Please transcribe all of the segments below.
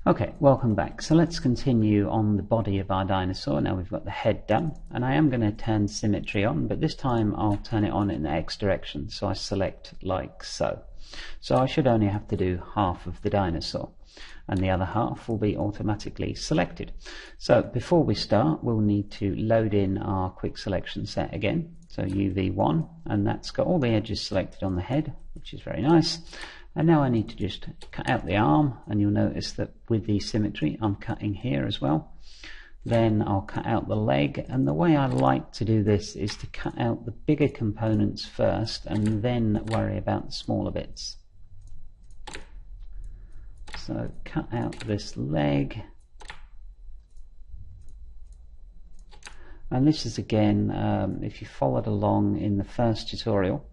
Okay, welcome back. So let's continue on the body of our dinosaur. Now we've got the head done, and I am going to turn symmetry on, but this time I'll turn it on in the X direction. So I select like so. So I should only have to do half of the dinosaur, and the other half will be automatically selected. So before we start, we'll need to load in our quick selection set again. So UV1, and that's got all the edges selected on the head, which is very nice. And now I need to just cut out the arm, and you'll notice that with the symmetry I'm cutting here as well. Then I'll cut out the leg, and the way I like to do this is to cut out the bigger components first and then worry about the smaller bits. So cut out this leg, and this is again, if you followed along in the first tutorial,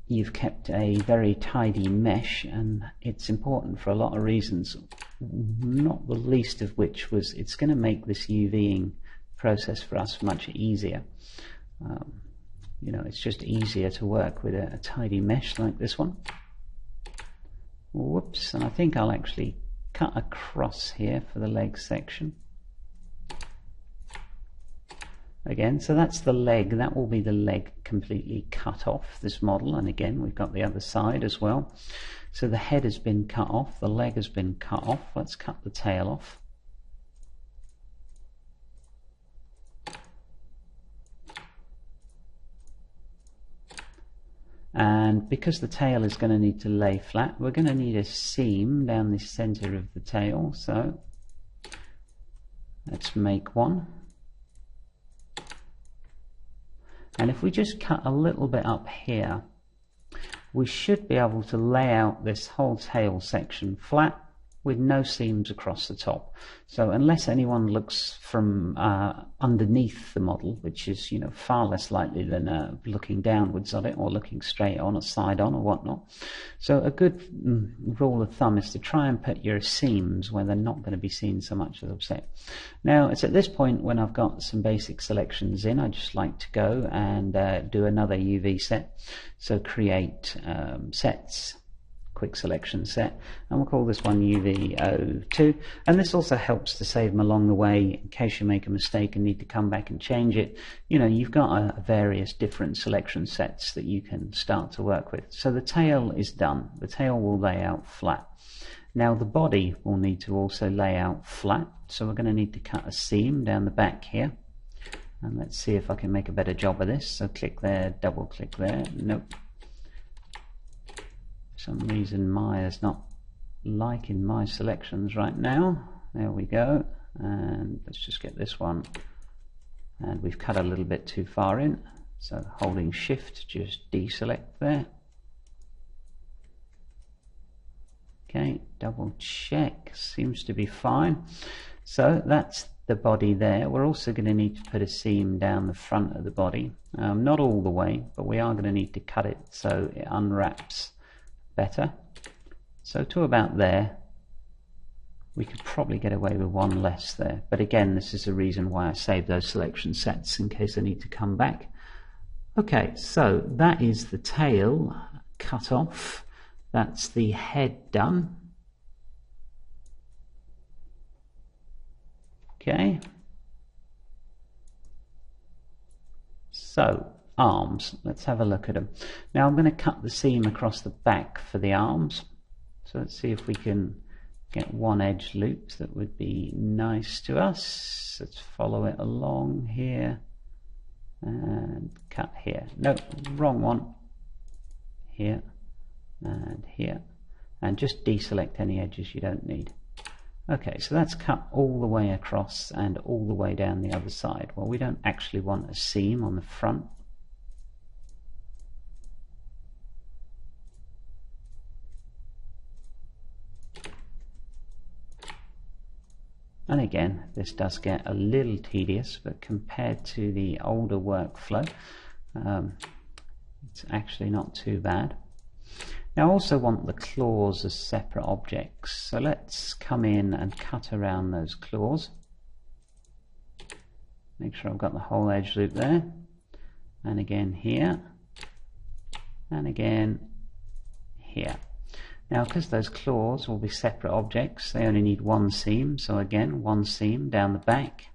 you've kept a very tidy mesh, and it's important for a lot of reasons, not the least of which was it's going to make this UVing process for us much easier. You know, it's just easier to work with a tidy mesh like this one. Whoops, and I think I'll actually cut across here for the leg section. Again, so that's the leg, that will be the leg completely cut off, this model, and again we've got the other side as well. So the head has been cut off, the leg has been cut off. Let's cut the tail off. And because the tail is going to need to lay flat, we're going to need a seam down the center of the tail, so let's make one. And if we just cut a little bit up here, we should be able to lay out this whole tail section flat with no seams across the top. So unless anyone looks from underneath the model, which is, you know, far less likely than looking downwards at it or looking straight on or side on or whatnot. So a good rule of thumb is to try and put your seams where they're not going to be seen so much as I've said. Now it's at this point when I've got some basic selections in, I just like to go and do another UV set. So create sets, quick selection set, and we'll call this one UV02, and this also helps to save them along the way in case you make a mistake and need to come back and change it. You know, you've got various different selection sets that you can start to work with. So the tail is done, the tail will lay out flat. Now the body will need to also lay out flat, so we're going to need to cut a seam down the back here, and let's see if I can make a better job of this. So click there, double click there, nope. For some reason Maya's not liking my selections right now. There we go, and let's just get this one, and we've cut a little bit too far in, so holding shift just deselect there. Okay, double check, seems to be fine. So that's the body there. We're also going to need to put a seam down the front of the body, not all the way, but we are going to need to cut it so it unwraps better. So to about there, we could probably get away with one less there, but again this is the reason why I save those selection sets in case I need to come back. Okay, so that is the tail cut off, that's the head done. Okay, so arms, let's have a look at them. Now I'm going to cut the seam across the back for the arms, so let's see if we can get one edge looped. That would be nice to us. Let's follow it along here and cut here. No, wrong one. Here and here, and just deselect any edges you don't need. Okay, so that's cut all the way across and all the way down the other side. Well, we don't actually want a seam on the front. And again, this does get a little tedious, but compared to the older workflow, it's actually not too bad. Now I also want the claws as separate objects, so let's come in and cut around those claws. Make sure I've got the whole edge loop there, and again here, and again here. Now, because those claws will be separate objects, they only need one seam, so again, one seam down the back.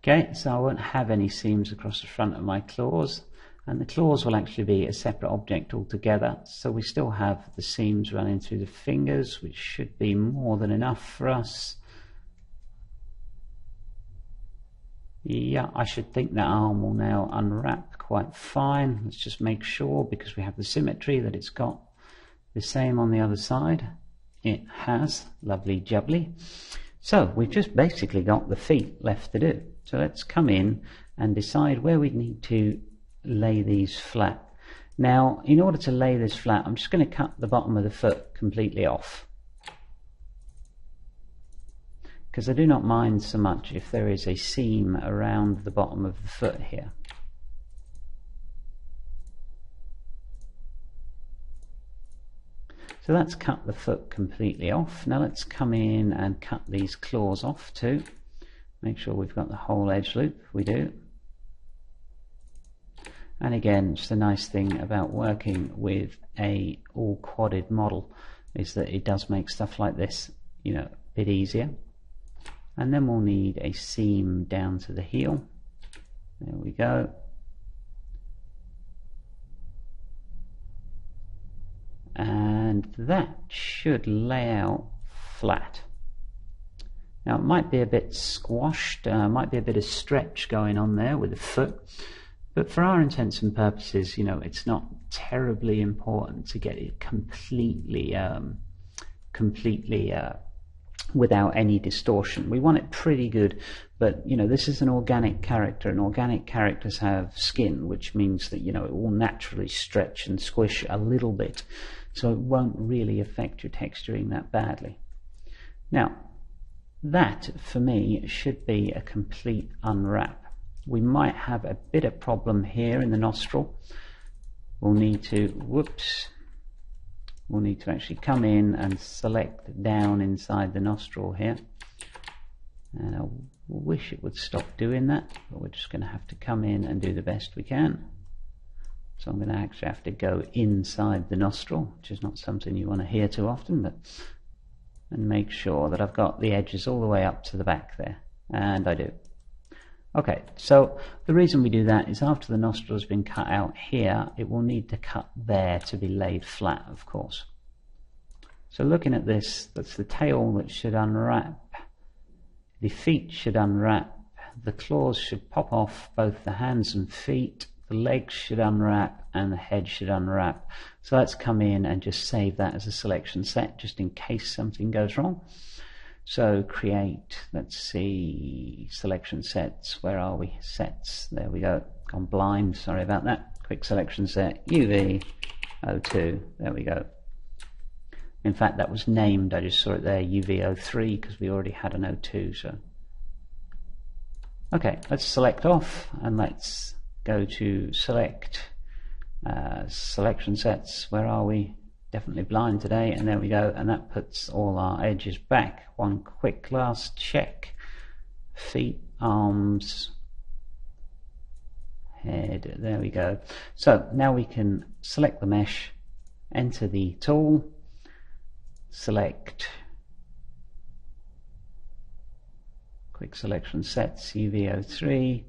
Okay, so I won't have any seams across the front of my claws, and the claws will actually be a separate object altogether, so we still have the seams running through the fingers, which should be more than enough for us. Yeah, I should think that arm will now unwrap quite fine. Let's just make sure, because we have the symmetry, that it's got the same on the other side. It has. Lovely jubbly. So we've just basically got the feet left to do. So let's come in and decide where we need to lay these flat. Now, in order to lay this flat, I'm just going to cut the bottom of the foot completely off, because I do not mind so much if there is a seam around the bottom of the foot here. So that's cut the foot completely off. Now let's come in and cut these claws off too. Make sure we've got the whole edge loop. We do. And again, just a nice thing about working with a all quadded model is that it does make stuff like this, you know, a bit easier. And then we'll need a seam down to the heel. There we go. And that should lay out flat. Now it might be a bit squashed, might be a bit of stretch going on there with the foot, but for our intents and purposes, you know, it's not terribly important to get it completely without any distortion. We want it pretty good, but you know, this is an organic character, and organic characters have skin, which means that, you know, it will naturally stretch and squish a little bit, so it won't really affect your texturing that badly. Now, that for me should be a complete unwrap. We might have a bit of problem here in the nostril. We'll need to, we'll need to actually come in and select down inside the nostril here. And I wish it would stop doing that, but we're just going to have to come in and do the best we can. So I'm going to actually have to go inside the nostril, which is not something you want to hear too often, but and make sure that I've got the edges all the way up to the back there, and I do. Okay, so the reason we do that is after the nostril has been cut out here, it will need to cut there to be laid flat, of course. So looking at this, that's the tail that should unwrap, the feet should unwrap, the claws should pop off both the hands and feet, the legs should unwrap, and the head should unwrap. So let's come in and just save that as a selection set, just in case something goes wrong. So create, let's see, selection sets, where are we? Sets, there we go, gone blind, sorry about that. Quick selection set, UV02, there we go. In fact, that was named, I just saw it there, UV03, because we already had an 02, so. Okay, let's select off, and let's go to select, selection sets, where are we? Definitely blind today, and there we go, and that puts all our edges back. One quick last check. Feet, arms, head, there we go. So now we can select the mesh, enter the tool, select quick selection sets, UV03,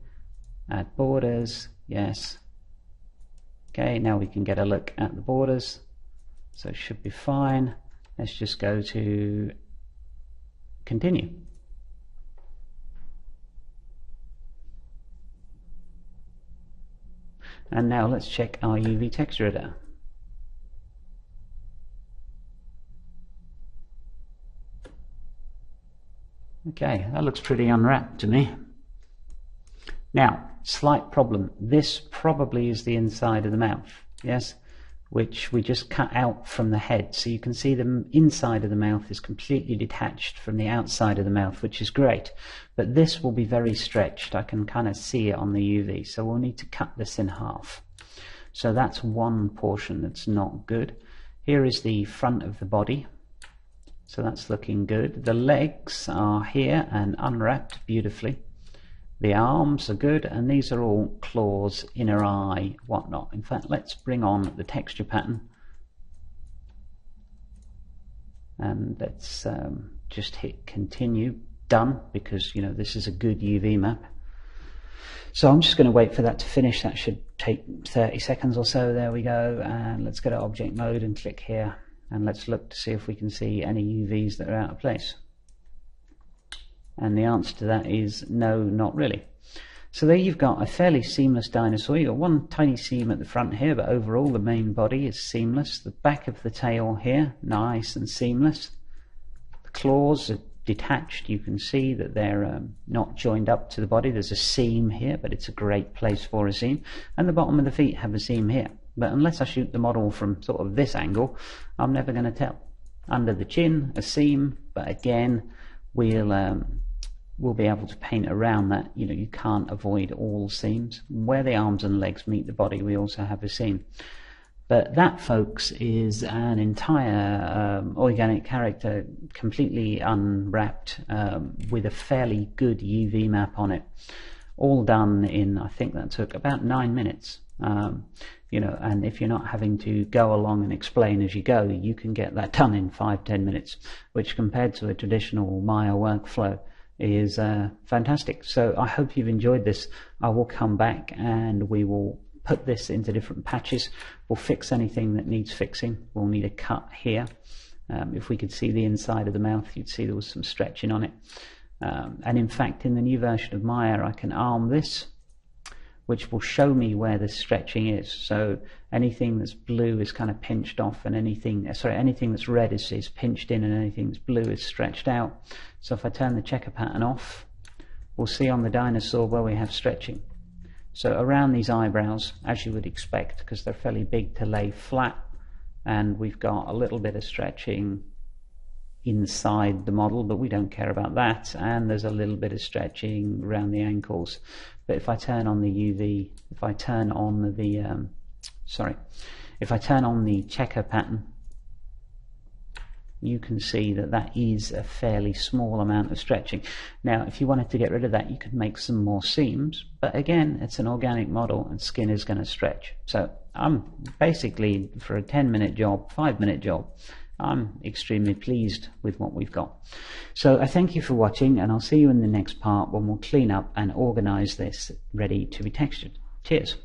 add borders, yes. Okay, now we can get a look at the borders. So it should be fine. Let's just go to continue. And now let's check our UV text editor. Okay, that looks pretty unwrapped to me. Now, slight problem. This probably is the inside of the mouth, yes? Which we just cut out from the head. So you can see the inside of the mouth is completely detached from the outside of the mouth, which is great. But this will be very stretched. I can kind of see it on the UV. So we'll need to cut this in half. So that's one portion that's not good. Here is the front of the body. So that's looking good. The legs are here and unwrapped beautifully. The arms are good, and these are all claws, inner eye, whatnot. In fact, let's bring on the texture pattern. And let's just hit continue, done, because you know this is a good UV map. So I'm just going to wait for that to finish. That should take 30 seconds or so. There we go. And let's go to object mode and click here. And let's look to see if we can see any UVs that are out of place. And the answer to that is no, not really. So there you've got a fairly seamless dinosaur. You've got one tiny seam at the front here, but overall the main body is seamless. The back of the tail here, nice and seamless. The claws are detached. You can see that they're not joined up to the body. There's a seam here, but it's a great place for a seam. And the bottom of the feet have a seam here. But unless I shoot the model from sort of this angle, I'm never going to tell. Under the chin, a seam, but again, we'll be able to paint around that. You know, you can't avoid all seams. Where the arms and legs meet the body, we also have a seam. But that, folks, is an entire organic character, completely unwrapped, with a fairly good UV map on it. All done in, I think that took about 9 minutes. You know, and if you're not having to go along and explain as you go, you can get that done in 5-10 minutes, which compared to a traditional Maya workflow is fantastic. So I hope you've enjoyed this. I will come back and we will put this into different patches. We'll fix anything that needs fixing. We'll need a cut here. If we could see the inside of the mouth, you'd see there was some stretching on it. And in fact, in the new version of Maya, I can arm this, which will show me where the stretching is. So anything that's blue is kind of pinched off, and anything that's red is pinched in, and anything that's blue is stretched out. So if I turn the checker pattern off, we'll see on the dinosaur where we have stretching. So around these eyebrows, as you would expect, because they're fairly big to lay flat, and we've got a little bit of stretching inside the model, but we don't care about that, and there's a little bit of stretching around the ankles. But if I turn on the UV, if I turn on the checker pattern, you can see that that is a fairly small amount of stretching. Now, if you wanted to get rid of that, you could make some more seams, but again, it's an organic model and skin is going to stretch. So I'm basically, for a 10-minute job, 5-minute job, I'm extremely pleased with what we've got. So I thank you for watching, and I'll see you in the next part when we'll clean up and organize this ready to be textured. Cheers.